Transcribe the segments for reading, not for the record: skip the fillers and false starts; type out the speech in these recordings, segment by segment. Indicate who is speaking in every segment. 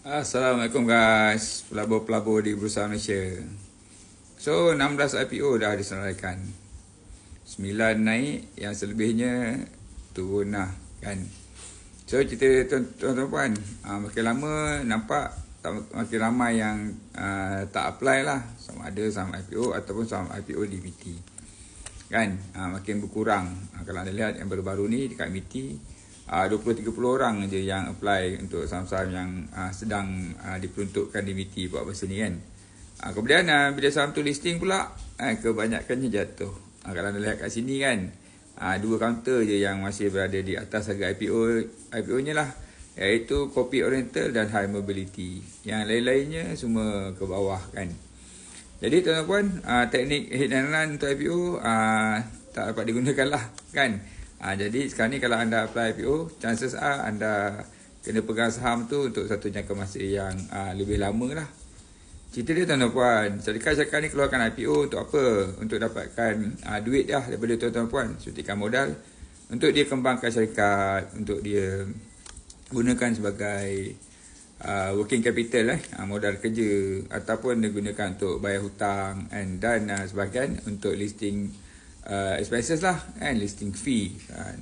Speaker 1: Assalamualaikum guys, pelabur-pelabur di Bursa Malaysia. So 16 IPO dah disenaraikan, 9 naik, yang selebihnya turun lah kan. So cerita tuan-tuan, makin lama nampak makin ramai yang tak apply lah, sama ada saham IPO ataupun saham IPO di MITI kan. Makin berkurang. Kalau anda lihat yang baru-baru ni dekat MITI, 20-30 orang je yang apply untuk saham-saham yang sedang diperuntukkan di MITI buat masa ni kan. Kemudian bila saham tu listing pula, kebanyakannya jatuh. Kalau anda lihat kat sini kan, dua counter je yang masih berada di atas harga IPO-nya lah, iaitu Kopi Oriental dan High Mobility. Yang lain-lainnya semua ke bawah kan. Jadi tuan-tuan, teknik hit and run untuk IPO tak dapat digunakan lah kan. Jadi sekarang ni kalau anda apply IPO, chances anda kena pegang saham tu untuk satu jangka masa yang lebih lama lah. Cerita dia tuan-tuan, syarikat-syarikat ni keluarkan IPO untuk apa? Untuk dapatkan duit dah daripada tuan-tuan, suntikan modal untuk dia kembangkan syarikat, untuk dia gunakan sebagai working capital, modal kerja, ataupun dia gunakan untuk bayar hutang dan sebahagian untuk listing expenses lah kan, listing fee kan.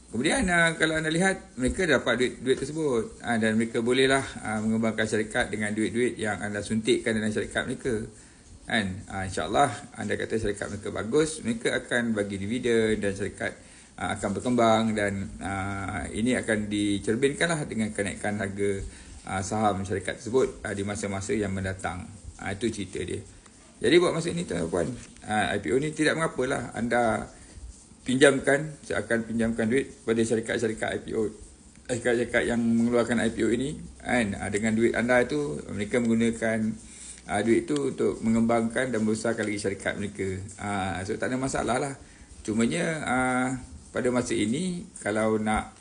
Speaker 1: Kemudian kalau anda lihat, mereka dapat duit tersebut dan mereka bolehlah mengembangkan syarikat dengan duit-duit yang anda suntikkan dalam syarikat mereka kan. InsyaAllah anda kata syarikat mereka bagus, mereka akan bagi dividen dan syarikat akan berkembang, dan ini akan dicerminkan lah dengan kenaikan harga saham syarikat tersebut di masa-masa yang mendatang. Itu cerita dia. Jadi buat masa ini tuan-tuan, IPO ni tidak mengapalah anda akan pinjamkan duit pada syarikat-syarikat IPO, syarikat-syarikat yang mengeluarkan IPO ini kan. Dengan duit anda itu, mereka menggunakan duit itu untuk mengembangkan dan membesarkan lagi syarikat mereka. So tak ada masalah lah. Cumanya pada masa ini kalau nak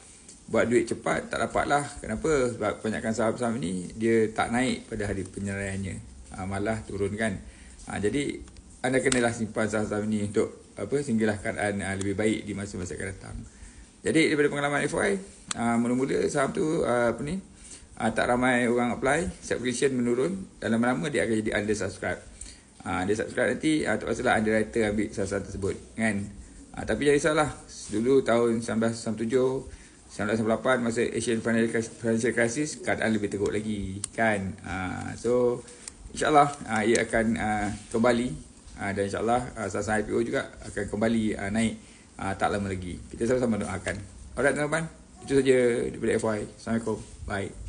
Speaker 1: buat duit cepat tak dapat lah. Kenapa? Sebab kebanyakan saham-saham ini dia tak naik pada hari penyelesaiannya, malah turun kan. Jadi anda kenalah simpan saham-saham ini untuk sehinggalah keadaan lebih baik di masa-masa akan datang. Jadi daripada pengalaman FOI, mula-mula saham tu tak ramai orang apply, subscription menurun, dan lama-lama dia akan jadi undersubscribe. Dia subscribe nanti terpaksalah underwriter ambil saham tersebut kan. Tapi jangan risaulah, dulu tahun 1997 1998 masa Asian Financial Crisis, keadaan lebih teruk lagi kan. So InsyaAllah ia akan kembali, dan insyaAllah saham IPO juga akan kembali naik tak lama lagi. Kita sama-sama doakan. Alright teman-teman, itu saja daripada FY. Assalamualaikum. Bye.